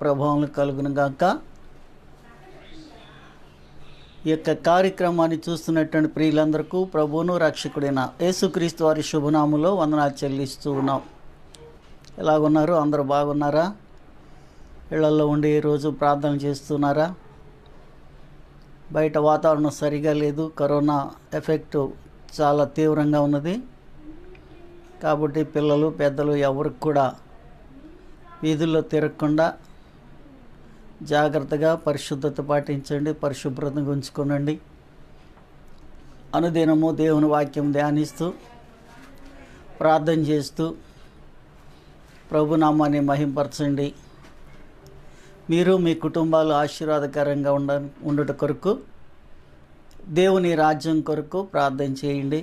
ప్రభావం కలుగును గాక. ఈ యొక్క కార్యక్రమాన్ని చూస్తున్నటువంటి ప్రియులందరికీ ప్రభువును రక్షకుడైన యేసుక్రీస్తు వారి శుభనామంలో వందనాలు చెల్లిస్తూ ఉన్నాం. ఎలాగున్నారు? అందరూ బాగున్నారా? ఇళ్లలో ఉండి రోజు ప్రార్థన చేస్తున్నారా? బయట వాతావరణం సరిగా లేదు, కరోనా ఎఫెక్ట్ చాలా తీవ్రంగా ఉన్నది. కాబట్టి పిల్లలు పెద్దలు ఎవరికి కూడా వీధుల్లో తిరగకుండా జాగ్రత్తగా పరిశుద్ధత పాటించండి, పరిశుభ్రతగా ఉంచుకోనండి. అనుదినము దేవుని వాక్యం ధ్యానిస్తూ ప్రార్థన చేస్తూ ప్రభునామాన్ని మహింపరచండి. మీరు మీ కుటుంబాలు ఆశీర్వాదకరంగా ఉండుట కొరకు దేవుని రాజ్యం కొరకు ప్రార్థన చేయండి.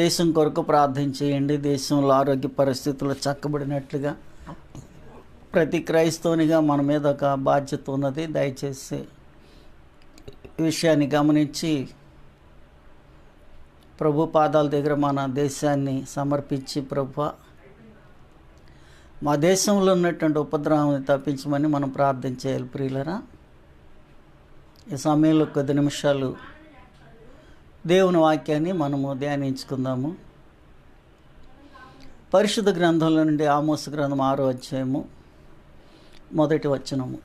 దేశం కొరకు ప్రార్థన చేయండి. దేశంలో ఆరోగ్య పరిస్థితులు చక్కబడినట్లుగా ప్రతి క్రైస్తవునిగా మన మీద ఒక బాధ్యత ఉన్నది. దయచేసి విషయాన్ని గమనించి ప్రభు పాదాల దగ్గర మన దేశాన్ని సమర్పించి, ప్రభువా మా దేశంలో ఉన్నటువంటి ఉపద్రవాన్ని తప్పించమని మనం ప్రార్థన చేయాలి. ప్రియులరా, ఈ సమయంలో కొద్ది నిమిషాలు దేవుని వాక్యాన్ని మనము ధ్యానించుకుందాము. పరిశుద్ధ గ్రంథంలో నుండి ఆమోసు గ్రంథం 6వ అధ్యాయము 1వ వచనము.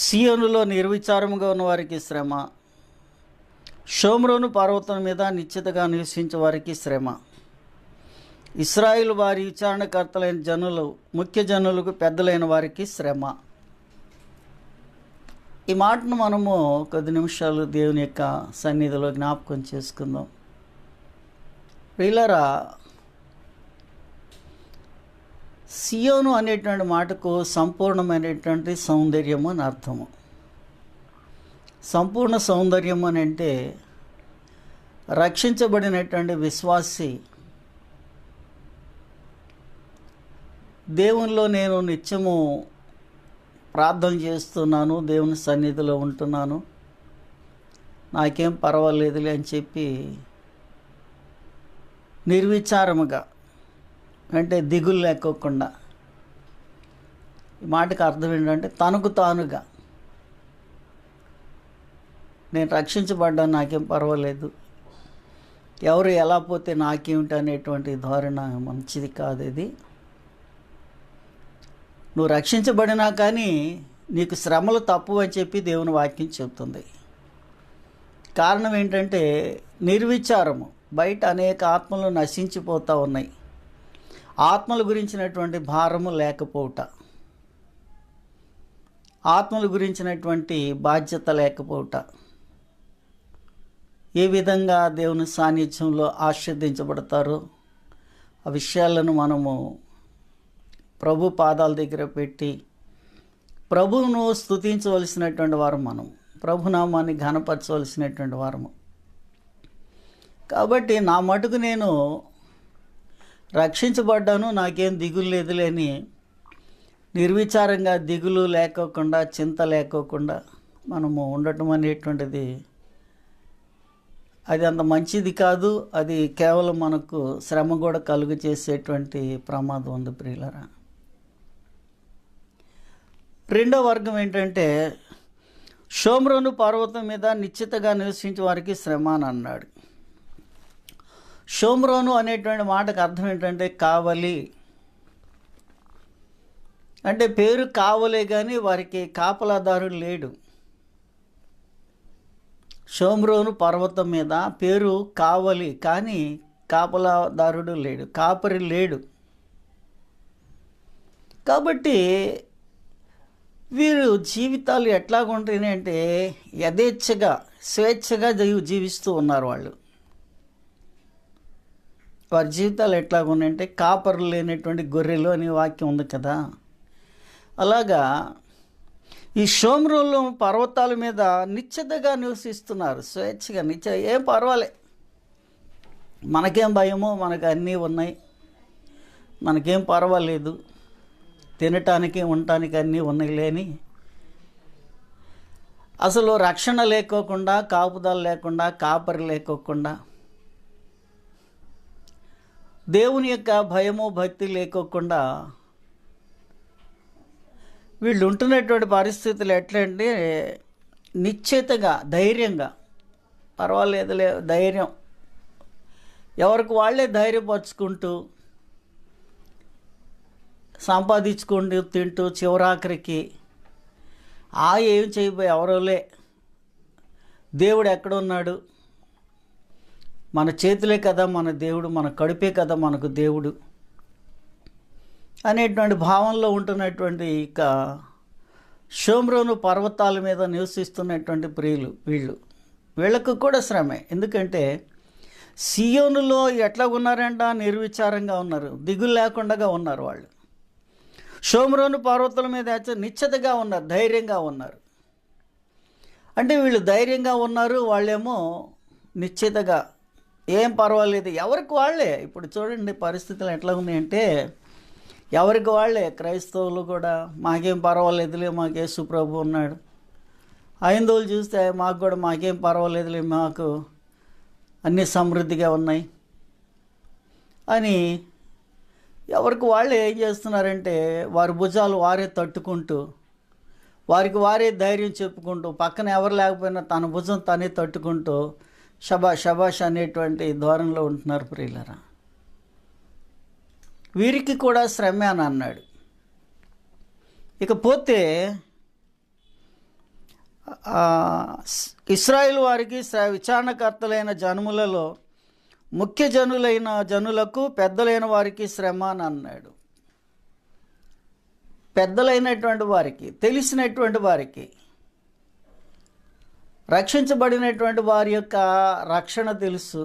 సియోనులో నిర్విచారముగా ఉన్న వారికి శ్రమ, షోమ్రోను పర్వతం మీద నిశ్చితగా నివసించే వారికి శ్రమ. ఇశ్రాయేలు వారి విచారణకర్తలైన జనులు, ముఖ్య జనులకు పెద్దలైన వారికి శ్రమ. ఈ మాటను మనము కొద్ది నిమిషాలు దేవుని యొక్క సన్నిధిలో జ్ఞాపకం చేసుకుందాం. ప్రియులారా, సియోను అనేటువంటి మాటకు సంపూర్ణమైనటువంటి సౌందర్యము అని అర్థము. సంపూర్ణ సౌందర్యం అని అంటే రక్షించబడినటువంటి విశ్వాసి దేవునిలో నేను నిత్యము ప్రార్థన చేస్తున్నాను, దేవుని సన్నిధిలో ఉంటున్నాను, నాకేం పర్వాలేదులే అని చెప్పి నిర్విచారముగా, అంటే దిగులు లేకోకుండా. ఈ మాటకు అర్థం ఏంటంటే తనకు తానుగా, నేను రక్షించబడ్డాను, నాకేం పర్వాలేదు, ఎవరు ఎలా పోతే నాకేమిటి అనేటువంటి ధోరణ మంచిది కాదు. ఇది నువ్వు రక్షించబడినా కానీ నీకు శ్రమలు తప్పు అని చెప్పి దేవుని వాక్యం చెబుతుంది. కారణం ఏంటంటే నిర్విచారము. బయట అనేక ఆత్మలు నశించిపోతూ ఉన్నాయి. ఆత్మల గురించినటువంటి భారము లేకపోవుట, ఆత్మల గురించినటువంటి బాధ్యత లేకపోవుట, ఏ విధంగా దేవుని సాన్నిధ్యంలో ఆశీర్వదించబడతారో ఆ విషయాలను మనము ప్రభు పాదాల దగ్గర పెట్టి ప్రభువును స్తుతించవలసినటువంటి వారం, మనం ప్రభునామాన్ని ఘనపరచవలసినటువంటి వారము. కాబట్టి నా మటుకు నేను రక్షించబడ్డాను, నాకేం దిగులు లేదులేని నిర్విచారంగా, దిగులు లేకోకుండా, చింత లేకోకుండా మనము ఉండటం అనేటువంటిది అది అంత మంచిది కాదు. అది కేవలం మనకు శ్రమ కూడా కలుగు చేసేటువంటి ప్రమాదం ఉంది. ప్రియులరా, రెండో వర్గం ఏంటంటే షోమ్రోను పర్వతం మీద నిశ్చితగా నివసించే వారికి శ్రమ అని అన్నాడు. షోమ్రోను అనేటువంటి మాటకు అర్థం ఏంటంటే కావలి. అంటే పేరు కావలే కానీ వారికి కాపలాదారుడు లేడు. షోమ్రోను పర్వతం మీద పేరు కావలి, కానీ కాపలాదారుడు లేడు, కాపరి లేడు. కాబట్టి వీరు జీవితాలు ఎట్లాగుంటాయి అంటే యథేచ్ఛగా, స్వేచ్ఛగా జీవిస్తూ ఉన్నారు. వారి జీవితాలు ఎట్లాగున్నాయంటే కాపర్లు లేనటువంటి గొర్రెలు అనే వాక్యం ఉంది కదా. అలాగా ఈ షోమ్రోను పర్వతాల మీద నిశ్చితగా నివసిస్తున్నారు, స్వేచ్ఛగా, ఏం పర్వాలే, మనకేం భయమో, మనకు అన్నీ ఉన్నాయి, మనకేం పర్వాలేదు, తినటానికి ఉండటానికి అన్నీ ఉన్నాయి లేని, అసలు రక్షణ లేకోకుండా, కాపుదల లేకుండా, కాపరి లేకోకుండా, దేవుని యొక్క భయము భక్తి లేకోకుండా వీళ్ళు ఉంటున్నటువంటి పరిస్థితులు ఎట్లంటే నిశ్చితగా ధైర్యంగా పర్వాలేదులే ధైర్యం ఎవరికి వాళ్ళే ధైర్యపరుచుకుంటూ సంపాదించుకుంటూ తింటూ చివరాఖరికి ఏం చేయబోయే ఎవరోలే దేవుడు ఎక్కడున్నాడు, మన చేతులే కదా మన దేవుడు, మన కడుపే కదా మనకు దేవుడు అనేటువంటి భావంలో ఉంటున్నటువంటి ఇక షోమ్రోను పర్వతాల మీద నివసిస్తున్నటువంటి ప్రియులు వీళ్ళకు కూడా శ్రమే. ఎందుకంటే సియోనులో ఎట్లా ఉన్నారంట, నిర్విచారంగా ఉన్నారు, దిగులు లేకుండా ఉన్నారు. వాళ్ళు షోమ్రోను పర్వతాల మీద నిశ్చితగా ఉన్నారు, ధైర్యంగా ఉన్నారు. అంటే వీళ్ళు ధైర్యంగా ఉన్నారు, వాళ్ళేమో నిశ్చితగా ఏం పర్వాలేదు ఎవరికి వాళ్ళే. ఇప్పుడు చూడండి పరిస్థితులు ఎట్లా ఉన్నాయంటే ఎవరికి వాళ్ళే. క్రైస్తవులు కూడా మాకేం పర్వాలేదులే, మాకు యేసు ప్రభు ఉన్నాడు. హైందవులు చూస్తే మాకేం పర్వాలేదులే, మాకు అన్నీ సమృద్ధిగా ఉన్నాయి అని ఎవరికి వాళ్ళే ఏం చేస్తున్నారంటే వారి భుజాలు వారే తట్టుకుంటూ, వారికి వారే ధైర్యం చెప్పుకుంటూ, పక్కన ఎవరు లేకపోయినా తన భుజం తనే తట్టుకుంటూ షబాష్ అనేటువంటి ధోరణిలో ఉంటున్నారు ప్రియులరా. వీరికి కూడా శ్రమే అని అన్నాడు. ఇకపోతే ఇశ్రాయేలు వారికి విచారణకర్తలైన జనములలో ముఖ్య జనులకు పెద్దలైన వారికి శ్రమ అని అన్నాడు. పెద్దలైనటువంటి వారికి, తెలిసినటువంటి వారికి, రక్షించబడినటువంటి వారి యొక్క రక్షణ తెలుసు,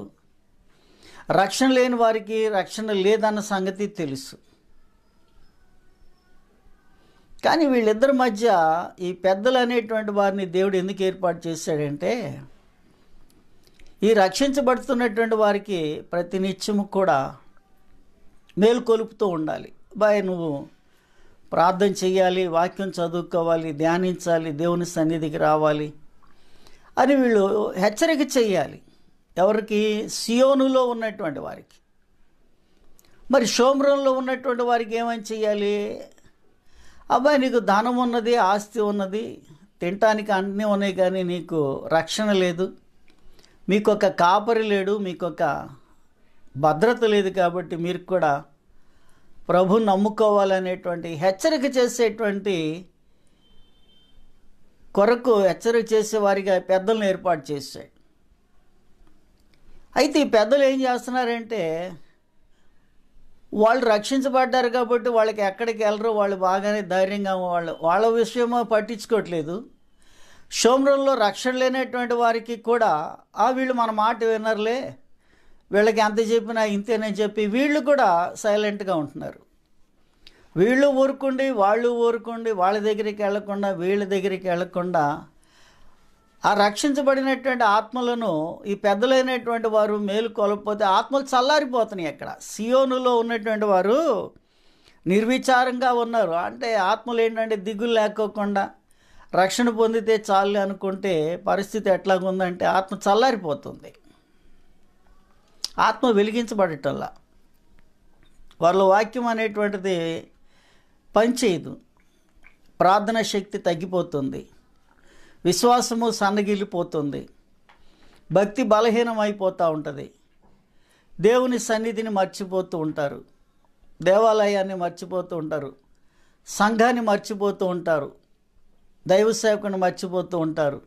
రక్షణ లేని వారికి రక్షణ లేదన్న సంగతి తెలుసు. కానీ వీళ్ళిద్దరి మధ్య ఈ పెద్దలు అనేటువంటి వారిని దేవుడు ఎందుకు ఏర్పాటు చేశాడంటే ఈ రక్షించబడుతున్నటువంటి వారికి ప్రతినిత్యము కూడా మేలుకొలుపుతూ ఉండాలి. నువ్వు ప్రార్థన చేయాలి, వాక్యం చదువుకోవాలి, ధ్యానించాలి, దేవుని సన్నిధికి రావాలి అని వీళ్ళు హెచ్చరిక చేయాలి. ఎవరికి? సియోనులో ఉన్నటువంటి వారికి. మరి షోమ్రోన్లో ఉన్నటువంటి వారికి ఏమని చేయాలి? నీకు ధనం ఉన్నది, ఆస్తి ఉన్నది, తినటానికి అన్నీ ఉన్నాయి, కానీ నీకు రక్షణ లేదు, మీకు ఒక కాపరి లేడు, మీకు ఒక భద్రత లేదు, కాబట్టి మీరు కూడా ప్రభుని నమ్ముకోవాలనేటువంటి హెచ్చరిక చేసేటువంటి కొరకు హెచ్చరిక చేసేవారిగా పెద్దలను ఏర్పాటు చేశాడు. అయితే ఈ పెద్దలు ఏం చేస్తున్నారంటే వాళ్ళు రక్షించబడ్డారు కాబట్టి వాళ్ళకి ఎక్కడికి వెళ్ళరు, వాళ్ళు బాగానే ధైర్యంగా వాళ్ళ విషయమో పట్టించుకోవట్లేదు. షోమ్రోన్లో రక్షణ లేనటువంటి వారికి కూడా వీళ్ళు మన మాట వినరులే, వీళ్ళకి ఎంత చెప్పినా ఇంతేనని చెప్పి వీళ్ళు కూడా సైలెంట్గా ఉంటున్నారు. వీళ్ళు ఊరుకుండి వాళ్ళు ఊరుకుండి వాళ్ళ దగ్గరికి వెళ్లకుండా వీళ్ళ దగ్గరికి వెళ్లకుండా ఆ రక్షించబడినటువంటి ఆత్మలను ఈ పెద్దలైనటువంటి వారు మేలు కొలకపోతే ఆత్మలు చల్లారిపోతున్నాయి. అక్కడ సియోనులో ఉన్నటువంటి వారు నిర్విచారంగా ఉన్నారు. అంటే ఆత్మలు ఏంటంటే దిగులు లేకోకుండా రక్షణ పొందితే చాలు అనుకుంటే పరిస్థితి ఎట్లాగుందంటే ఆత్మ చల్లారిపోతుంది, ఆత్మ వెలిగించబడటంలా, వాళ్ళ వాక్యం అనేటువంటిది పనిచేయదు, ప్రార్థన శక్తి తగ్గిపోతుంది, విశ్వాసము సన్నగిల్లిపోతుంది, భక్తి బలహీనం అయిపోతూ ఉంటుంది, దేవుని సన్నిధిని మర్చిపోతూ ఉంటారు, దేవాలయాన్ని మర్చిపోతూ ఉంటారు, సంఘాన్ని మర్చిపోతూ ఉంటారు, దైవ సేవకుని మర్చిపోతూ ఉంటారు,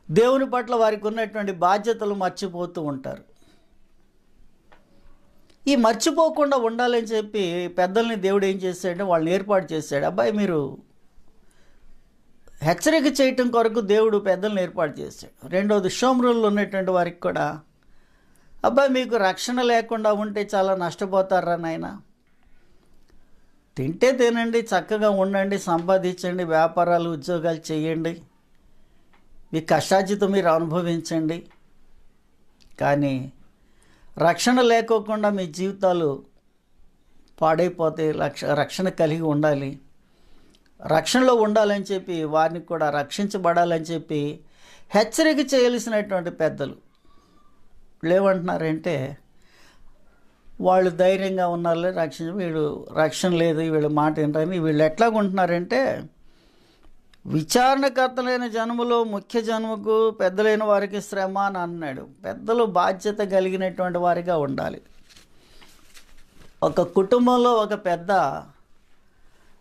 దేవుని పట్ల వారికి ఉన్నటువంటి బాధ్యతలు మర్చిపోతూ ఉంటారు. ఈ మర్చిపోకుండా ఉండాలని చెప్పి పెద్దల్ని దేవుడు ఏం చేశాడంటే వాళ్ళని ఏర్పాటు చేశాడు. మీరు హెచ్చరిక చేయటం కొరకు దేవుడు పెద్దలను ఏర్పాటు చేశాడు. రెండవది షోమ్రోన్లో ఉన్నటువంటి వారికి కూడా మీకు రక్షణ లేకుండా ఉంటే చాలా నష్టపోతారా నాయన, తింటే తినండి, చక్కగా ఉండండి, సంపాదించండి, వ్యాపారాలు ఉద్యోగాలు చేయండి, మీ కష్టార్జితం మీరు అనుభవించండి, కానీ రక్షణ లేకోకుండా మీ జీవితాలు పాడైపోతే రక్షణ కలిగి ఉండాలి, రక్షణలో ఉండాలని చెప్పి వారిని కూడా రక్షించబడాలని చెప్పి హెచ్చరిక చేయాల్సినటువంటి పెద్దలు ఏమంటున్నారంటే వాళ్ళు ధైర్యంగా ఉన్నారు, వీళ్ళు రక్షణ లేదు, వీళ్ళు మాట ఏంటని వీళ్ళు ఎట్లాగుంటున్నారంటే విచారణకర్తలైన జనములో ముఖ్య జనముకు పెద్దలైన వారికి శ్రమ అని అన్నాడు. పెద్దలు బాధ్యత కలిగినటువంటి వారిగా ఉండాలి. ఒక కుటుంబంలో ఒక పెద్ద,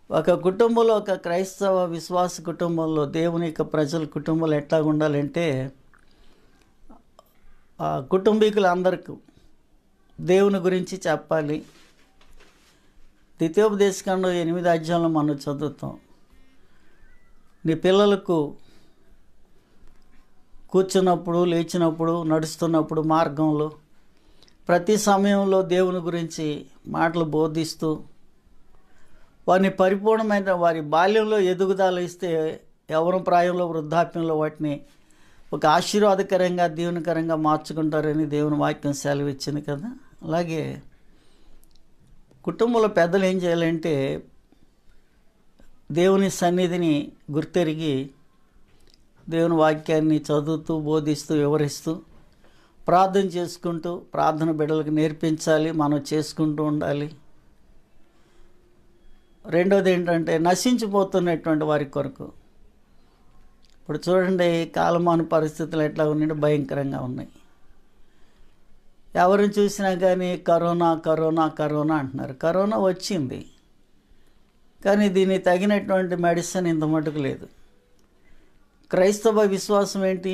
ఒక కుటుంబంలో ఒక క్రైస్తవ విశ్వాస కుటుంబంలో దేవుని యొక్క ప్రజల కుటుంబాలు ఎట్లా ఉండాలంటే, ఆ కుటుంబీకులందరికీ దేవుని గురించి చెప్పాలి. ద్వితీయోపదేశకాండం 8 అధ్యాయంలో మనం చదువుతాం. నీ పిల్లలకు కూర్చున్నప్పుడు, లేచినప్పుడు, నడుస్తున్నప్పుడు, మార్గంలో ప్రతి సమయంలో దేవుని గురించి మాటలు బోధిస్తూ వారిని పరిపూర్ణమైన వారి బాల్యంలో ఎదుగుదల ఇస్తే యవ్వన ప్రాయంలో, వృద్ధాప్యంలో వాటిని ఒక ఆశీర్వాదకరంగా, దీవెనకరంగా మార్చుకుంటారని దేవుని వాక్యం సెలవిచ్చింది కదా. అలాగే కుటుంబంలో పెద్దలు ఏం చేయాలంటే దేవుని సన్నిధిని గుర్తెరిగి దేవుని వాక్యాన్ని చదువుతూ, బోధిస్తూ, వివరిస్తూ, ప్రార్థన చేసుకుంటూ, ప్రార్థన బిడ్డలకు నేర్పించాలి, మనం చేసుకుంటూ ఉండాలి. రెండోది ఏంటంటే నశించిపోతున్నటువంటి వారి కొరకు. ఇప్పుడు చూడండి, కాలమాన పరిస్థితులు ఎట్లా ఉన్నాయంటే భయంకరంగా ఉన్నాయి. ఎవరిని చూసినా కానీ కరోనా కరోనా కరోనా అంటున్నారు. కరోనా వచ్చింది, కానీ దీనికి తగినటువంటి మెడిసిన్ ఇంత మటుకు లేదు. క్రైస్తవ విశ్వాసం ఏంటి?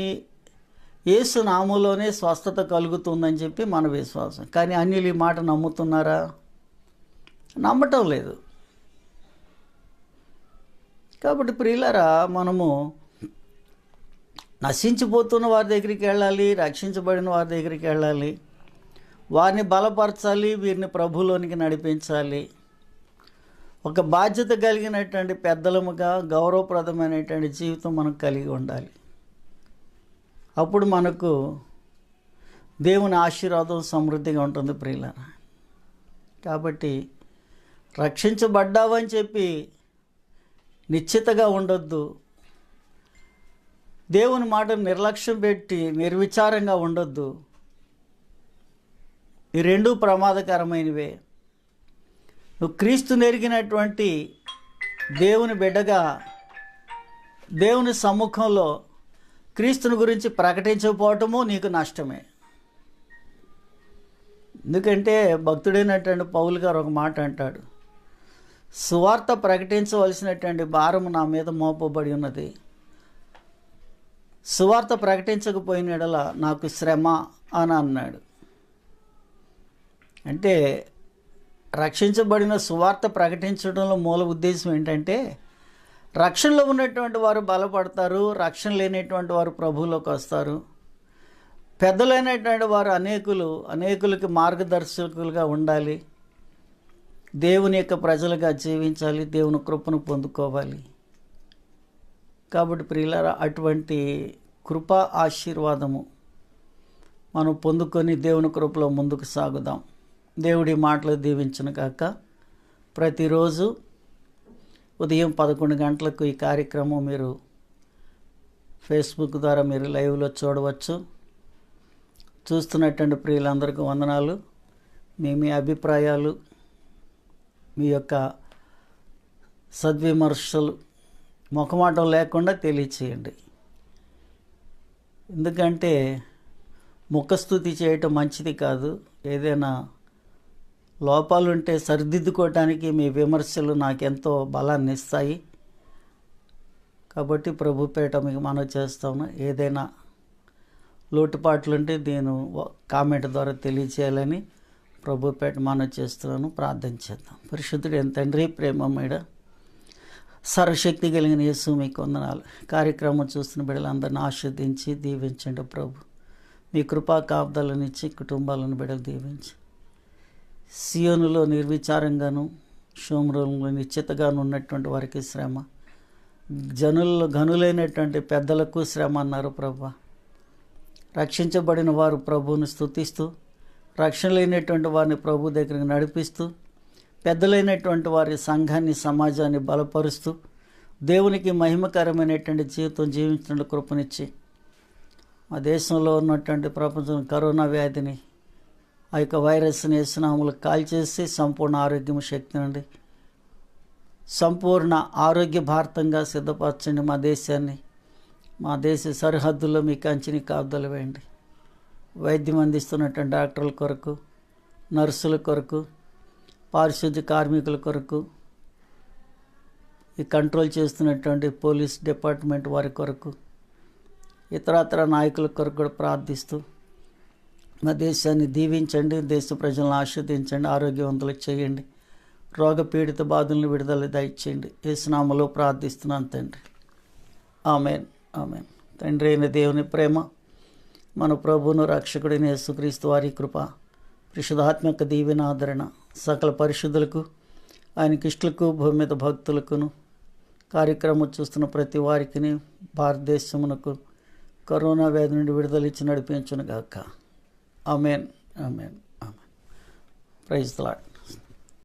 యేసు నామములోనే స్వస్థత కలుగుతుందని చెప్పి మన విశ్వాసం. కానీ అన్యులు ఈ మాట నమ్ముతున్నారా? నమ్మటం లేదు. కాబట్టి ప్రియులారా, మనము నశించిపోతున్న వారి దగ్గరికి వెళ్ళాలి, రక్షించబడిన వారి దగ్గరికి వెళ్ళాలి, వారిని బలపరచాలి, వీరిని ప్రభువులోనికి నడిపించాలి. ఒక బాధ్యత కలిగినటువంటి పెద్దలముగా గౌరవప్రదమైనటువంటి జీవితం మనకు కలిగి ఉండాలి. అప్పుడు మనకు దేవుని ఆశీర్వాదం సమృద్ధిగా ఉంటుంది ప్రియులారా. కాబట్టి రక్షించబడ్డావని చెప్పి నిశ్చితగా ఉండొద్దు. దేవుని మాటను నిర్లక్ష్యం పెట్టి నిర్విచారంగా ఉండొద్దు. ఈ రెండూ ప్రమాదకరమైనవే. నువ్వు క్రీస్తు నెరిగినటువంటి దేవుని బిడ్డగా దేవుని సమ్ముఖంలో క్రీస్తుని గురించి ప్రకటించకపోవటము నీకు నష్టమే. ఎందుకంటే భక్తుడైనటువంటి పౌలు గారు ఒక మాట అంటాడు, సువార్త ప్రకటించవలసినటువంటి భారము నా మీద మోపబడి ఉన్నది, సువార్త ప్రకటించకపోయిన యెడల నాకు శ్రమ అని అన్నాడు. అంటే రక్షించబడిన సువార్త ప్రకటించడంలో మూల ఉద్దేశం ఏంటంటే రక్షణలో ఉన్నటువంటి వారు బలపడతారు, రక్షణ లేనటువంటి వారు ప్రభువులోకి వస్తారు. పెద్దలైనటువంటి వారు అనేకులకి మార్గదర్శకులుగా ఉండాలి, దేవుని యొక్క ప్రజలుగా జీవించాలి, దేవుని కృపను పొందుకోవాలి. కాబట్టి ప్రియులారా, అటువంటి కృపా ఆశీర్వాదము మనం పొందుకొని దేవుని కృపలో ముందుకు సాగుదాం. దేవుడి మాటలు దీవించును గాక. ప్రతిరోజు ఉదయం 11 గంటలకు ఈ కార్యక్రమం మీరు ఫేస్బుక్ ద్వారా మీరు లైవ్లో చూడవచ్చు. చూస్తున్నటువంటి ప్రియులందరికీ వందనాలు. మీ అభిప్రాయాలు, మీ యొక్క సద్విమర్శలు మొఖమాటం లేకుండా తెలియచేయండి. ఎందుకంటే ముఖస్తుతి చేయటం మంచిది కాదు. ఏదైనా లోపాలుంటే సరిదిద్దుకోవటానికి మీ విమర్శలు నాకెంతో బలాన్ని ఇస్తాయి. కాబట్టి ప్రభుపేట మీకు మనవి చేస్తాను. ఏదైనా లోటుపాట్లుంటే నేను కామెంట్ ద్వారా తెలియచేయాలని ప్రభుపేట మనవి చేస్తున్నాను. ప్రార్థన చేద్దాం. పరిశుద్ధుడు ఎంత తండ్రి, ప్రేమమేడ సర్వశక్తి కలిగిన యేసు మీకు వందనాలు. కార్యక్రమం చూస్తున్న బిడ్డలందరినీ ఆశీర్వదించి దీవించండి ప్రభు. మీ కృపా కాపుదలనిచ్చి కుటుంబాలను బిడ్డలు దీవించి సియోనులో నిర్విచారంగాను, షోమ్రోన్లో నిశ్చితగాను ఉన్నటువంటి వారికి శ్రమ, జనుల్లో ఘనులైనటువంటి పెద్దలకు శ్రమ అన్నారు ప్రభు. రక్షించబడిన వారు ప్రభువుని స్తుతిస్తూ, రక్షణ లేనటువంటి వారిని ప్రభు దగ్గరికి నడిపిస్తూ, పెద్దలైనటువంటి వారి సంఘాన్ని, సమాజాన్ని బలపరుస్తూ, దేవునికి మహిమకరమైనటువంటి జీవితం జీవించిన కృపనిచ్చి మా దేశంలో ఉన్నటువంటి ప్రపంచం కరోనా వ్యాధిని, ఆ యొక్క వైరస్ని యేసునామములో కాల్చేసి సంపూర్ణ ఆరోగ్యం, శక్తి నుండి సంపూర్ణ ఆరోగ్య భారతంగా సిద్ధపరచండి మా దేశాన్ని. మా దేశ సరిహద్దుల్లో మీ కంచిని కాపుదల వేయండి. వైద్యం అందిస్తున్నటువంటి డాక్టర్ల కొరకు, నర్సుల కొరకు, పారిశుద్ధ్య కార్మికుల కొరకు, ఈ కంట్రోల్ చేస్తున్నటువంటి పోలీస్ డిపార్ట్మెంట్ వారి కొరకు, ఇతరత్ర నాయకుల కొరకు కూడా ప్రార్థిస్తూ మా దేశాన్ని దీవించండి. దేశ ప్రజలను ఆశీర్వదించండి, ఆరోగ్యవంతులకు చేయండి. రోగపీడిత బాధలను విడుదల దయచేయండి. యేసు నామములో ప్రార్థిస్తున్నాను తండ్రి. ఆమేన్, ఆమేన్. తండ్రి అయిన దేవుని ప్రేమ, మన ప్రభువును రక్షకుడైన యేసుక్రీస్తు వారి కృప, పరిశుద్ధాత్మక దీవెన ఆదరణ సకల పరిశుద్ధులకు, ఆయనకి ఇష్టలకు, భూమి మీద భక్తులకును, కార్యక్రమం చూస్తున్న ప్రతి వారికి, భారతదేశమునకు కరోనా వ్యాధి నుండి విడుదల ఇచ్చి నడిపించును గాక. Amen, amen, amen. Praise the lord.